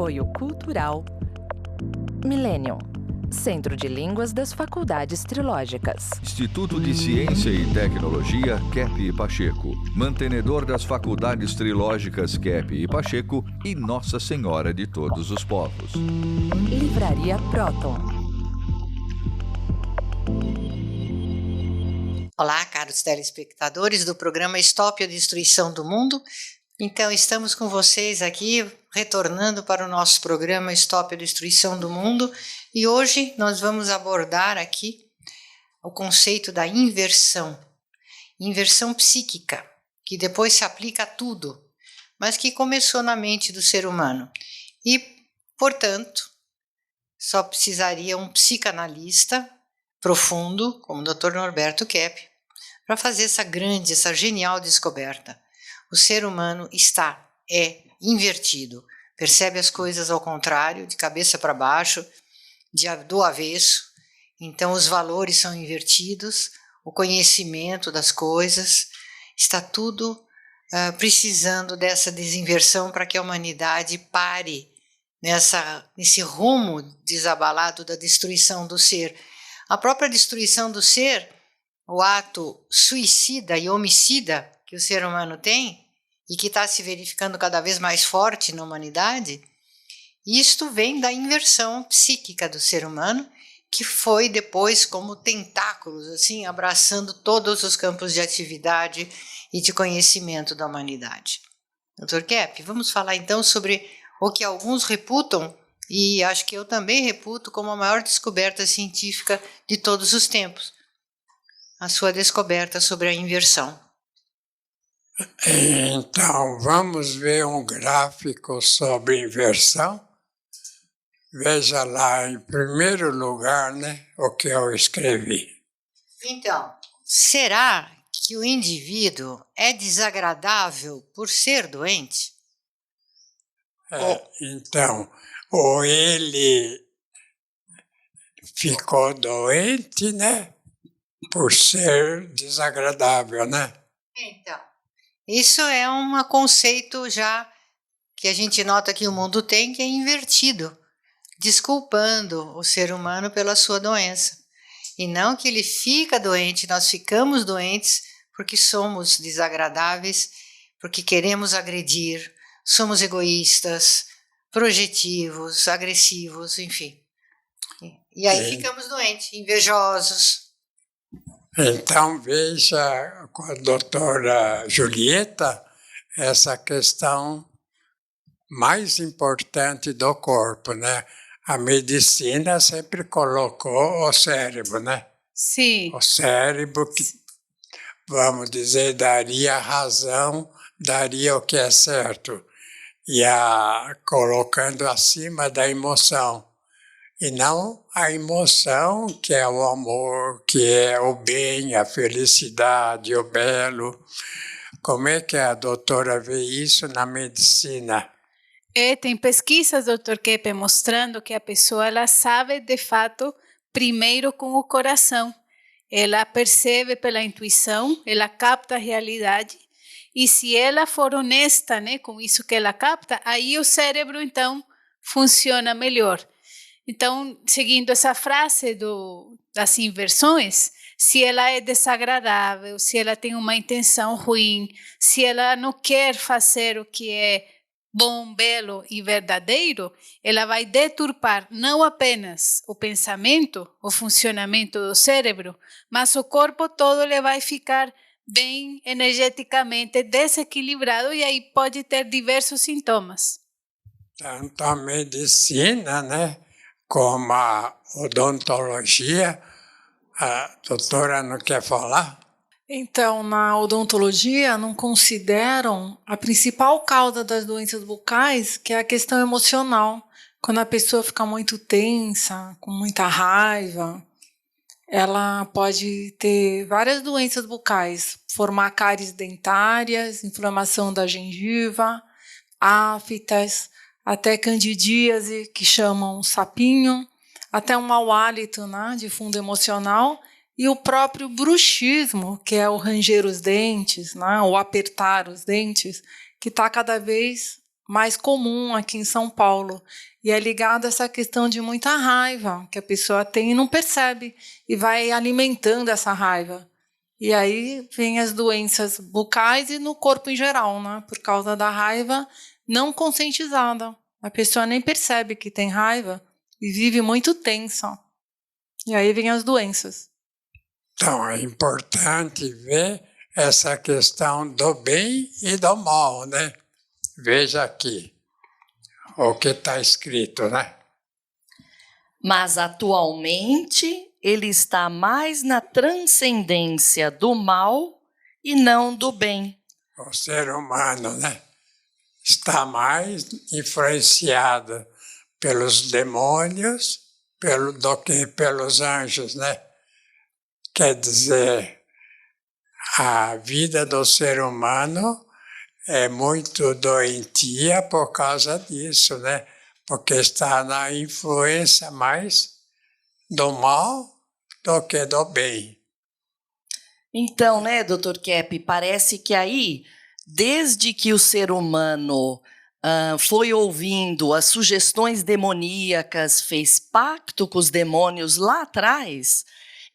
Apoio Cultural Millennium, Centro de Línguas das Faculdades Trilógicas. Instituto de Ciência e Tecnologia Kepp e Pacheco, mantenedor das Faculdades Trilógicas Kepp e Pacheco e Nossa Senhora de Todos os Povos. Livraria Próton. Olá, caros telespectadores do programa Stop a Destruição do Mundo. Então, estamos com vocês aqui, retornando para o nosso programa Stop a Destruição do Mundo, e hoje nós vamos abordar aqui o conceito da inversão psíquica, que depois se aplica a tudo, mas que começou na mente do ser humano. E, portanto, só precisaria um psicanalista profundo, como o Dr. Norberto Kepp, para fazer essa genial descoberta. O ser humano é invertido, percebe as coisas ao contrário, de cabeça para baixo, do avesso. Então os valores são invertidos, o conhecimento das coisas, está tudo precisando dessa desinversão para que a humanidade pare nesse rumo desabalado da destruição do ser. A própria destruição do ser, o ato suicida e homicida que o ser humano tem, e que está se verificando cada vez mais forte na humanidade, isto vem da inversão psíquica do ser humano, que foi depois como tentáculos, assim, abraçando todos os campos de atividade e de conhecimento da humanidade. Dr. Kepp, vamos falar então sobre o que alguns reputam, e acho que eu também reputo, como a maior descoberta científica de todos os tempos, a sua descoberta sobre a inversão. Então, vamos ver um gráfico sobre inversão. Veja lá, em primeiro lugar, o que eu escrevi. Então, será que o indivíduo é desagradável por ser doente? Então, ou ele ficou doente, por ser desagradável, Então, isso é um conceito já que a gente nota que o mundo tem, que é invertido, desculpando o ser humano pela sua doença. E não que ele fica doente, nós ficamos doentes porque somos desagradáveis, porque queremos agredir, somos egoístas, projetivos, agressivos, enfim. E aí ficamos doentes, invejosos. Então, veja com a doutora Julieta essa questão mais importante do corpo, A medicina sempre colocou o cérebro, Sim. O cérebro que, vamos dizer, daria razão, daria o que é certo, e colocando acima da emoção. E não a emoção, que é o amor, que é o bem, a felicidade, o belo. Como é que a doutora vê isso na medicina? Tem pesquisas, Dr. Kepp, mostrando que a pessoa ela sabe, de fato, primeiro com o coração. Ela percebe pela intuição, ela capta a realidade. E se ela for honesta com isso que ela capta, aí o cérebro, então, funciona melhor. Então, seguindo essa frase das inversões, se ela é desagradável, se ela tem uma intenção ruim, se ela não quer fazer o que é bom, belo e verdadeiro, ela vai deturpar não apenas o pensamento, o funcionamento do cérebro, mas o corpo todo ele vai ficar bem energeticamente desequilibrado e aí pode ter diversos sintomas. Tanto a medicina, como a odontologia, a doutora não quer falar? Então, na odontologia, não consideram a principal causa das doenças bucais, que é a questão emocional. Quando a pessoa fica muito tensa, com muita raiva, ela pode ter várias doenças bucais, formar cáries dentárias, inflamação da gengiva, aftas, até candidíase, que chamam sapinho, até um mau hálito, de fundo emocional, e o próprio bruxismo, que é o ranger os dentes, o apertar os dentes, que está cada vez mais comum aqui em São Paulo. E é ligado a essa questão de muita raiva que a pessoa tem e não percebe, e vai alimentando essa raiva. E aí vem as doenças bucais e no corpo em geral, né? Por causa da raiva não conscientizada. A pessoa nem percebe que tem raiva e vive muito tensa. E aí vem as doenças. Então, é importante ver essa questão do bem e do mal, né? Veja aqui o que está escrito, né? Mas atualmente ele está mais na transcendência do mal e não do bem. O ser humano, né? Está mais influenciado pelos demônios do que pelos anjos, né? Quer dizer, a vida do ser humano é muito doentia por causa disso, né? Porque está na influência mais do mal do que do bem. Então, né, Dr. Kepp, parece que aí, desde que o ser humano foi ouvindo as sugestões demoníacas, fez pacto com os demônios lá atrás,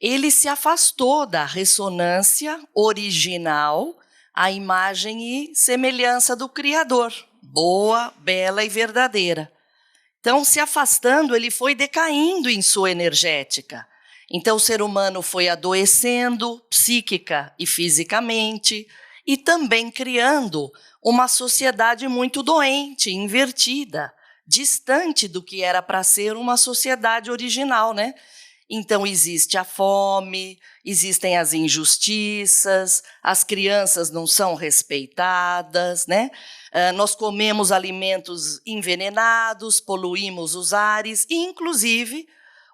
ele se afastou da ressonância original, a imagem e semelhança do Criador, boa, bela e verdadeira. Então, se afastando, ele foi decaindo em sua energética. Então, o ser humano foi adoecendo psíquica e fisicamente, e também criando uma sociedade muito doente, invertida, distante do que era para ser uma sociedade original, né? Então, existe a fome, existem as injustiças, as crianças não são respeitadas, né? Nós comemos alimentos envenenados, poluímos os ares e, inclusive,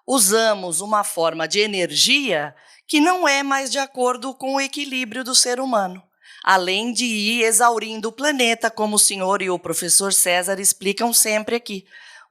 usamos uma forma de energia que não é mais de acordo com o equilíbrio do ser humano, além de ir exaurindo o planeta, como o senhor e o professor César explicam sempre aqui.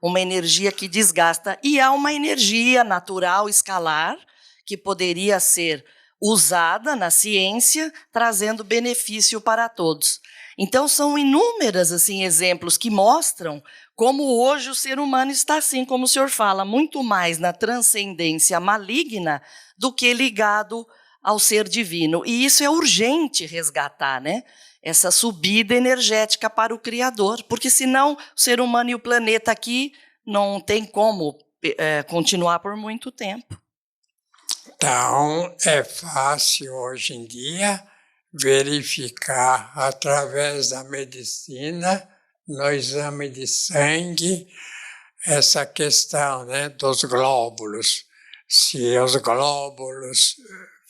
Uma energia que desgasta, e há uma energia natural escalar que poderia ser usada na ciência, trazendo benefício para todos. Então, são inúmeros assim, exemplos que mostram como hoje o ser humano está assim, como o senhor fala, muito mais na transcendência maligna do que ligado ao ser divino. E isso é urgente resgatar, né? Essa subida energética para o Criador, porque senão o ser humano e o planeta aqui não tem como continuar por muito tempo. Então, é fácil hoje em dia verificar através da medicina, no exame de sangue, essa questão, né, dos glóbulos. Se os glóbulos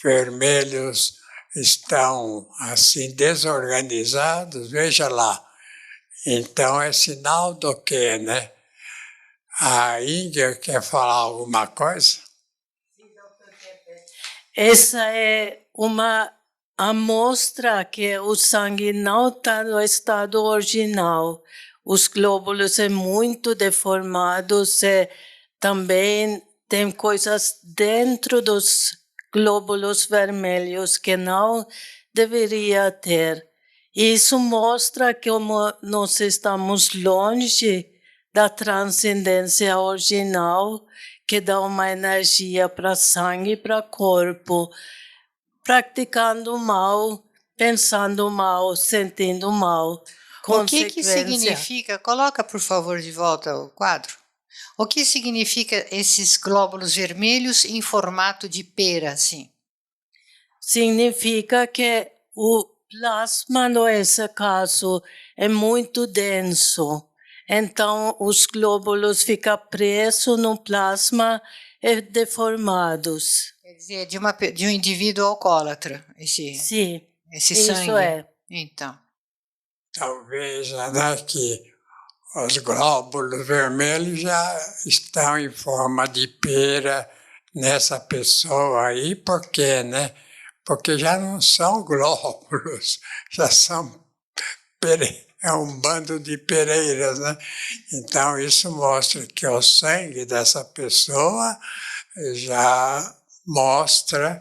vermelhos estão assim desorganizados, veja lá. Então é sinal do quê, né? A Índia quer falar alguma coisa? Essa é uma amostra que o sangue não está no estado original. Os glóbulos são muito deformados e também tem coisas dentro dos glóbulos vermelhos que não deveria ter. Isso mostra que nós estamos longe da transcendência original, que dá uma energia para sangue e para corpo, praticando mal, pensando mal, sentindo mal. O que significa? Coloca, por favor, de volta o quadro. O que significa esses glóbulos vermelhos em formato de pera, assim? Significa que o plasma, nesse caso, é muito denso. Então, os glóbulos ficam presos no plasma e deformados. Quer dizer, de um indivíduo alcoólatra, Sim, esse isso sangue. é. Então. Talvez, né, que os glóbulos vermelhos já estão em forma de pera nessa pessoa aí, por quê, né? Porque já não são glóbulos, já são é um bando de pereiras, né? Então isso mostra que o sangue dessa pessoa já mostra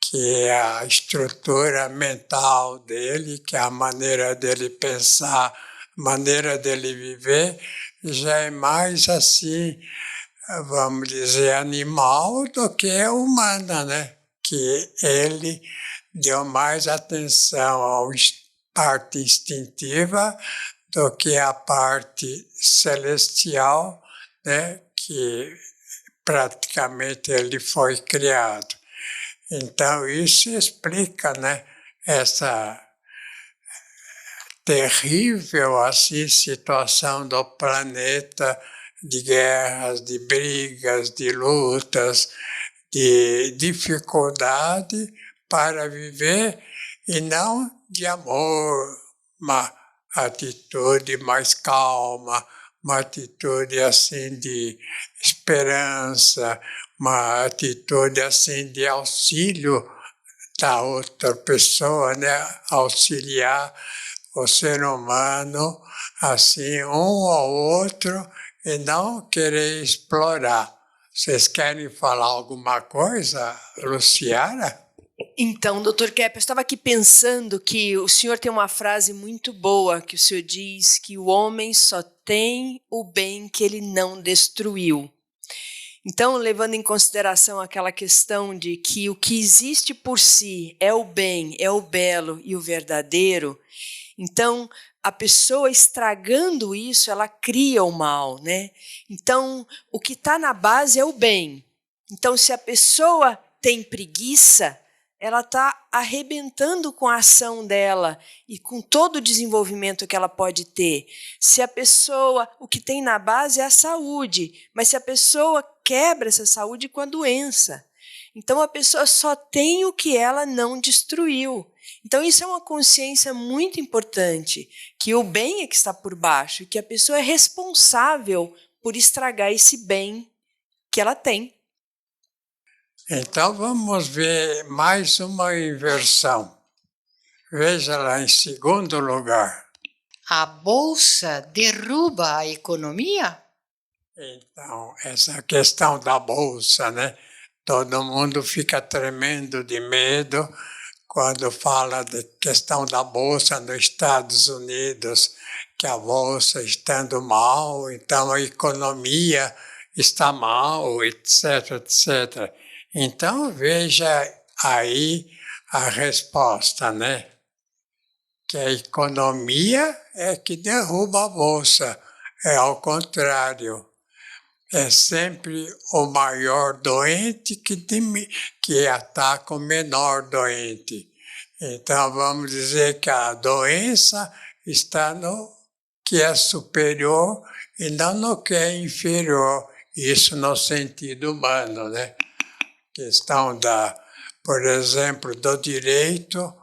que a estrutura mental dele, que a maneira dele pensar maneira dele viver já é mais assim, vamos dizer, animal do que humana, né? Que ele deu mais atenção à parte instintiva do que à parte celestial, né? Que praticamente ele foi criado. Então, isso explica, né, essa terrível assim, situação do planeta, de guerras, de brigas, de lutas, de dificuldade para viver e não de amor, uma atitude mais calma, uma atitude assim de esperança, uma atitude assim de auxílio da outra pessoa, né? Auxiliar o ser humano assim um ao outro e não querer explorar. Vocês querem falar alguma coisa, Luciana? Então, Dr. Kepp, eu estava aqui pensando que o senhor tem uma frase muito boa, que o senhor diz que o homem só tem o bem que ele não destruiu. Então, levando em consideração aquela questão de que o que existe por si é o bem, é o belo e o verdadeiro, então, a pessoa estragando isso, ela cria o mal, né? Então, o que está na base é o bem. Então, se a pessoa tem preguiça, ela está arrebentando com a ação dela e com todo o desenvolvimento que ela pode ter. Se a pessoa, o que tem na base é a saúde, mas se a pessoa quebra essa saúde com a doença, então a pessoa só tem o que ela não destruiu. Então isso é uma consciência muito importante, que o bem é que está por baixo, e que a pessoa é responsável por estragar esse bem que ela tem. Então vamos ver mais uma inversão. Veja lá em segundo lugar. A bolsa derruba a economia? Então, essa questão da bolsa, né? Todo mundo fica tremendo de medo quando fala da questão da bolsa nos Estados Unidos, que a bolsa estando mal, então a economia está mal, etc, etc. Então, veja aí a resposta, né? Que a economia é que derruba a bolsa, é ao contrário. É sempre o maior doente que ataca o menor doente. Então, vamos dizer que a doença está no que é superior e não no que é inferior. Isso no sentido humano, né? Questão por exemplo, do direito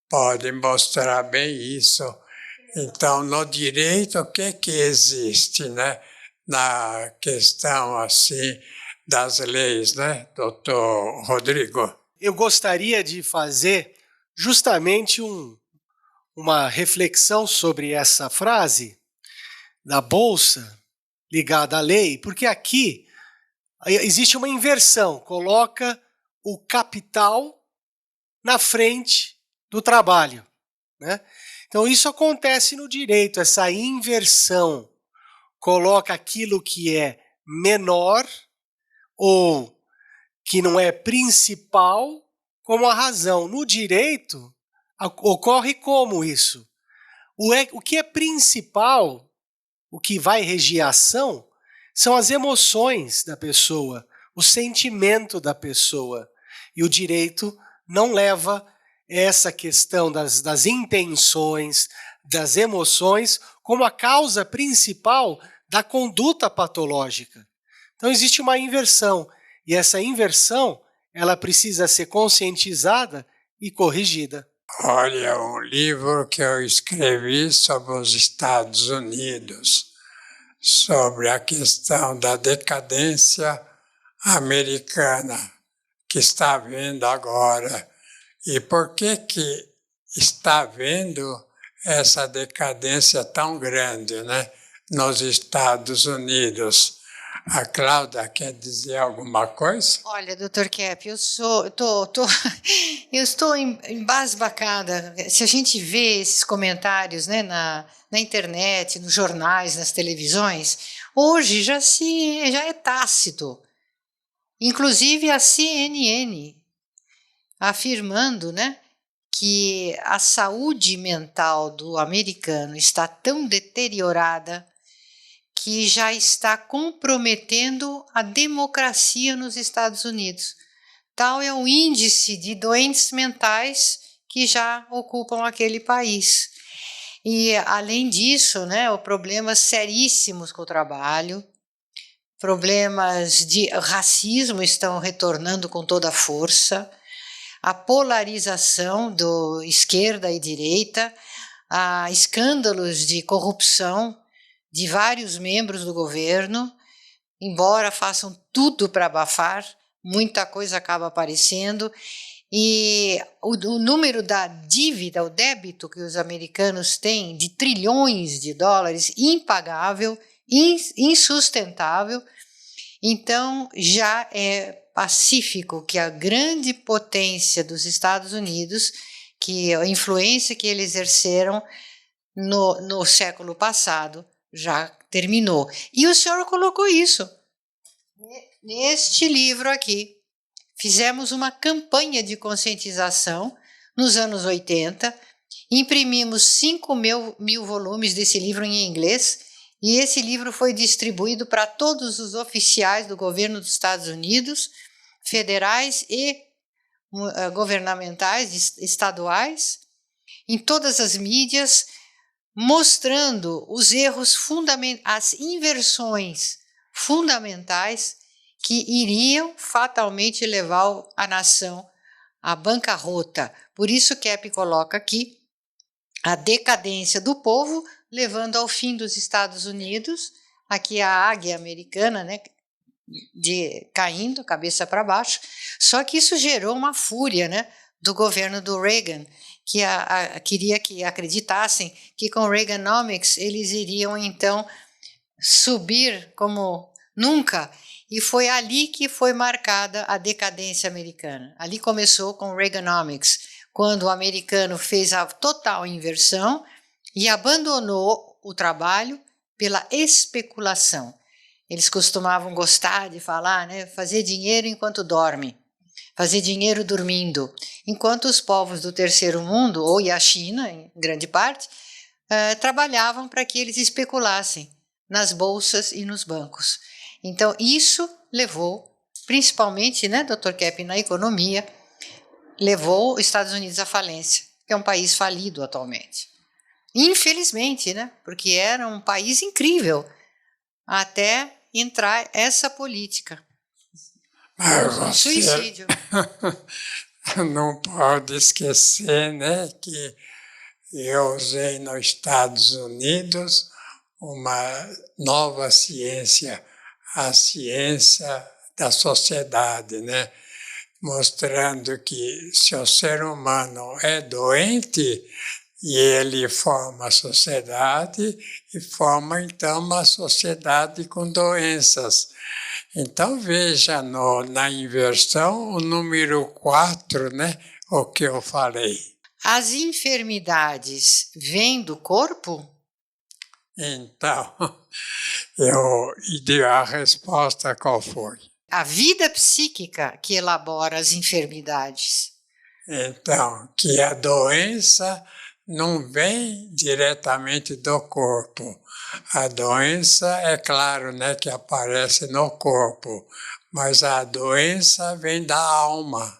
pode mostrar bem isso. Então, no direito, o que existe, né? Na questão assim das leis, né, doutor Rodrigo? Eu gostaria de fazer justamente uma reflexão sobre essa frase da bolsa ligada à lei, porque aqui existe uma inversão, coloca o capital na frente do trabalho, né? Então isso acontece no direito, essa inversão coloca aquilo que é menor ou que não é principal como a razão. No direito ocorre como isso? O que é principal, o que vai regir a ação, são as emoções da pessoa, o sentimento da pessoa. E o direito não leva essa questão das intenções, das emoções, como a causa principal da conduta patológica. Então existe uma inversão, e essa inversão ela precisa ser conscientizada e corrigida. Olha, um livro que eu escrevi sobre os Estados Unidos, sobre a questão da decadência americana que está havendo agora. E por que está havendo essa decadência tão grande, né, nos Estados Unidos? A Cláudia quer dizer alguma coisa? Olha, Dr. Kepp, eu estou embasbacada. Se a gente vê esses comentários, né, na internet, nos jornais, nas televisões, hoje já é tácito. Inclusive a CNN afirmando, né, que a saúde mental do americano está tão deteriorada que já está comprometendo a democracia nos Estados Unidos. Tal é o índice de doentes mentais que já ocupam aquele país. E, além disso, né, problemas seríssimos com o trabalho, problemas de racismo estão retornando com toda a força, a polarização do esquerda e direita, a escândalos de corrupção de vários membros do governo, embora façam tudo para abafar, muita coisa acaba aparecendo, e o número da dívida, o débito que os americanos têm de trilhões de dólares, impagável, insustentável. Então, já é pacífico que a grande potência dos Estados Unidos, que a influência que eles exerceram no século passado, já terminou. E o senhor colocou isso neste livro aqui. Fizemos uma campanha de conscientização nos anos 80, imprimimos 5.000 volumes desse livro em inglês, e esse livro foi distribuído para todos os oficiais do governo dos Estados Unidos, federais e governamentais, estaduais, em todas as mídias, mostrando os erros fundamentais, as inversões fundamentais que iriam fatalmente levar a nação à bancarrota. Por isso Kepp coloca aqui a decadência do povo, levando ao fim dos Estados Unidos, aqui a águia americana, né, caindo, cabeça para baixo. Só que isso gerou uma fúria, né, do governo do Reagan, que queria que acreditassem que com Reaganomics eles iriam então subir como nunca, e foi ali que foi marcada a decadência americana. Ali começou com Reaganomics, quando o americano fez a total inversão e abandonou o trabalho pela especulação. Eles costumavam gostar de falar, né, fazer dinheiro enquanto dorme, fazer dinheiro dormindo, enquanto os povos do terceiro mundo, ou a China, em grande parte, trabalhavam para que eles especulassem nas bolsas e nos bancos. Então, isso levou, principalmente, né, Dr. Kepp, na economia, levou os Estados Unidos à falência, que é um país falido atualmente. Infelizmente, né, porque era um país incrível, até entrar essa política. Mas Suicídio. Não pode esquecer, né, que eu usei nos Estados Unidos uma nova ciência, a ciência da sociedade, né, mostrando que se o ser humano é doente, e ele forma a sociedade e forma, então, uma sociedade com doenças. Então, veja na inversão o número 4, né, o que eu falei. As enfermidades vêm do corpo? Então, a resposta qual foi? A vida psíquica que elabora as enfermidades. Então, que a doença não vem diretamente do corpo. A doença, é claro, né, que aparece no corpo, mas a doença vem da alma.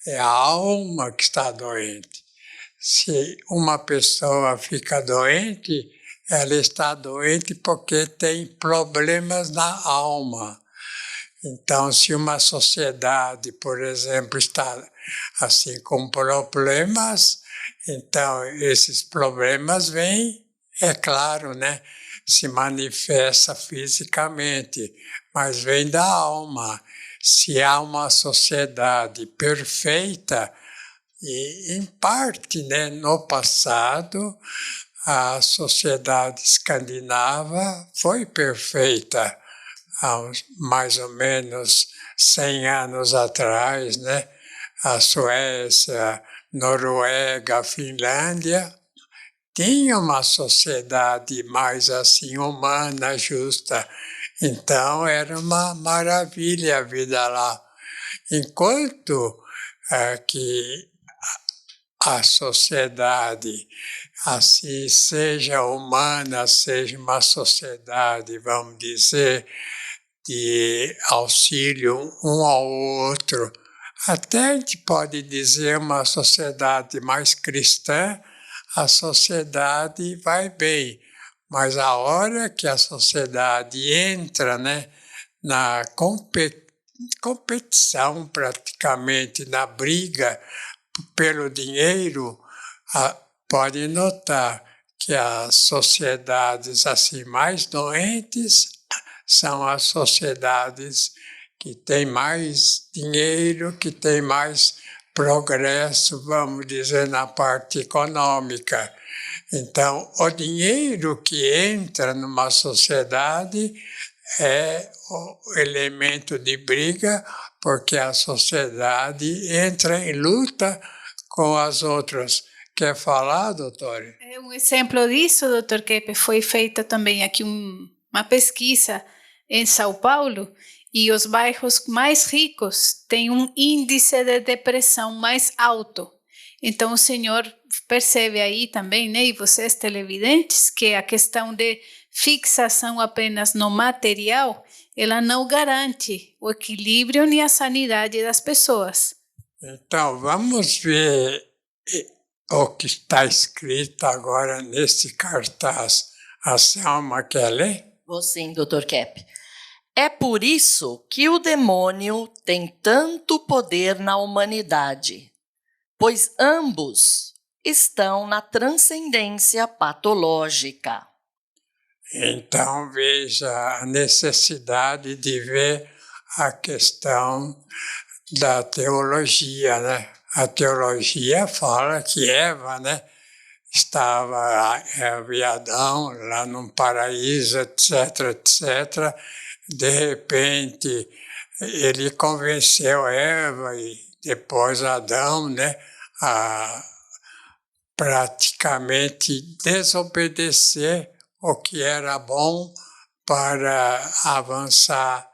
É a alma que está doente. Se uma pessoa fica doente, ela está doente porque tem problemas na alma. Então, se uma sociedade, por exemplo, está assim com problemas, então esses problemas vêm, é claro, né, se manifesta fisicamente, mas vem da alma. Se há uma sociedade perfeita, e em parte, né, no passado, a sociedade escandinava foi perfeita. há mais ou menos 100 anos atrás, né? A Suécia, Noruega, Finlândia, tinha uma sociedade mais assim humana, justa. Então era uma maravilha a vida lá. Enquanto que a sociedade assim seja humana, seja uma sociedade, vamos dizer, de auxílio um ao outro, até a gente pode dizer uma sociedade mais cristã, a sociedade vai bem. Mas a hora que a sociedade entra, né, na competição, praticamente, na briga pelo dinheiro, pode notar que as sociedades assim mais doentes são as sociedades que têm mais dinheiro, que têm mais progresso, vamos dizer, na parte econômica. Então, o dinheiro que entra numa sociedade é o elemento de briga, porque a sociedade entra em luta com as outras. Quer falar, doutora? Um exemplo disso, doutor Keppe, foi feita também aqui uma pesquisa em São Paulo, e os bairros mais ricos têm um índice de depressão mais alto. Então, o senhor percebe aí também, né, e vocês televidentes, que a questão de fixação apenas no material, ela não garante o equilíbrio nem a sanidade das pessoas. Então, vamos ver o que está escrito agora nesse cartaz. A Selma quer ler? Vou sim, doutor Keppe. É por isso que o demônio tem tanto poder na humanidade, pois ambos estão na transcendência patológica. Então, veja a necessidade de ver a questão da teologia, né? A teologia fala que Eva, né, estava, Eva e Adão, lá no paraíso, etc., etc., de repente, ele convenceu Eva e depois Adão, né, a praticamente desobedecer o que era bom para avançar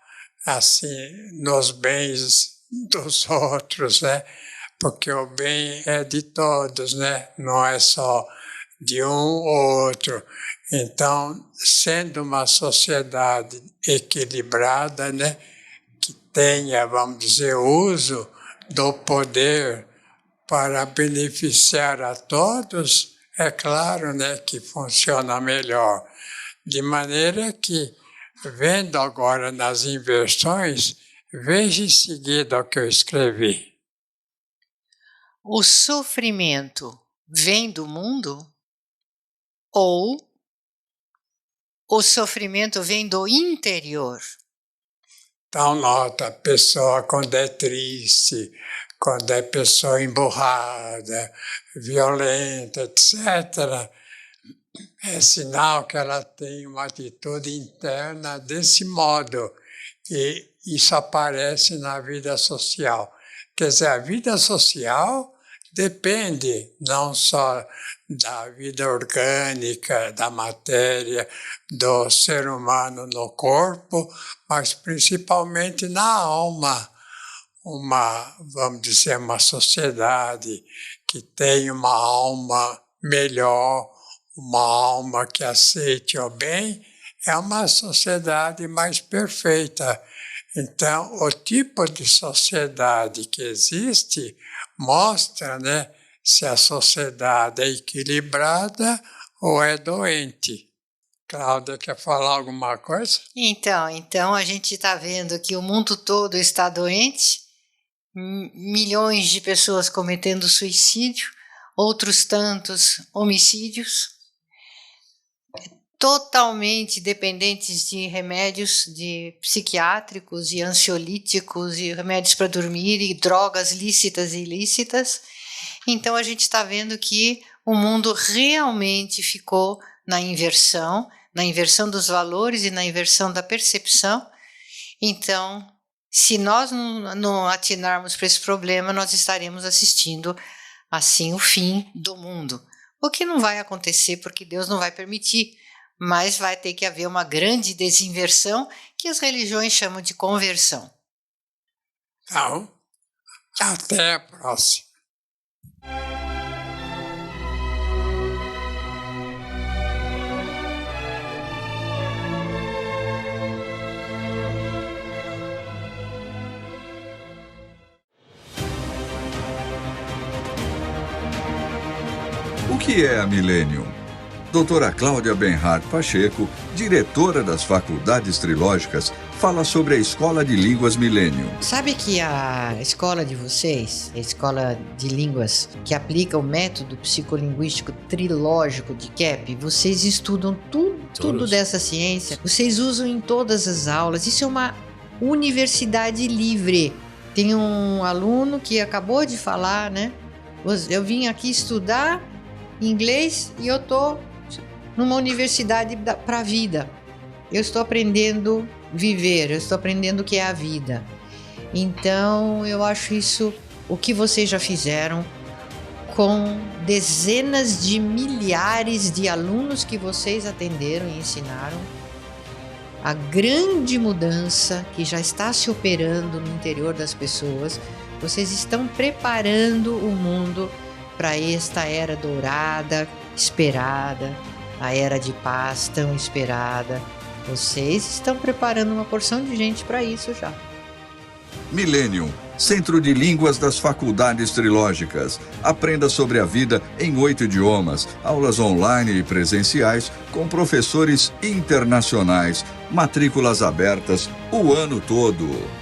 assim nos bens dos outros, né? Porque o bem é de todos, né? Não é só de um ou outro. Então, sendo uma sociedade equilibrada, né, que tenha, vamos dizer, uso do poder para beneficiar a todos, é claro, né, que funciona melhor. De maneira que, vendo agora nas inversões, veja em seguida o que eu escrevi. O sofrimento vem do mundo ou o sofrimento vem do interior? Então, nota, a pessoa quando é triste, quando é pessoa emburrada, violenta, etc., é sinal que ela tem uma atitude interna desse modo. E isso aparece na vida social. Quer dizer, a vida social depende não só da vida orgânica, da matéria, do ser humano no corpo, mas principalmente na alma. Vamos dizer, uma sociedade que tem uma alma melhor, uma alma que aceite o bem, é uma sociedade mais perfeita. Então, o tipo de sociedade que existe mostra, né, se a sociedade é equilibrada ou é doente. Cláudia, quer falar alguma coisa? Então a gente está vendo que o mundo todo está doente, milhões de pessoas cometendo suicídio, outros tantos homicídios, totalmente dependentes de remédios psiquiátricos e ansiolíticos e remédios para dormir e drogas lícitas e ilícitas. Então a gente está vendo que o mundo realmente ficou na inversão dos valores e na inversão da percepção, Então, se nós não atinarmos para esse problema, nós estaremos assistindo, assim, o fim do mundo. O que não vai acontecer, porque Deus não vai permitir, mas vai ter que haver uma grande desinversão, que as religiões chamam de conversão. Então, até a próxima. O que é a Millennium? Doutora Cláudia Benhart Pacheco, diretora das Faculdades Trilógicas, fala sobre a Escola de Línguas Millennium. Sabe que a escola de vocês, a escola de línguas que aplica o método psicolinguístico trilógico de KEP, vocês estudam tudo dessa ciência, vocês usam em todas as aulas. Isso é uma universidade livre. Tem um aluno que acabou de falar, né? Eu vim aqui estudar inglês e eu tô numa universidade para a vida. Eu estou aprendendo a viver, eu estou aprendendo o que é a vida. Então, eu acho isso o que vocês já fizeram com dezenas de milhares de alunos que vocês atenderam e ensinaram. A grande mudança que já está se operando no interior das pessoas. Vocês estão preparando o mundo para esta era dourada, esperada, a era de paz tão esperada. Vocês estão preparando uma porção de gente para isso já. Millennium, Centro de Línguas das Faculdades Trilógicas. Aprenda sobre a vida em 8 idiomas, aulas online e presenciais com professores internacionais, matrículas abertas o ano todo.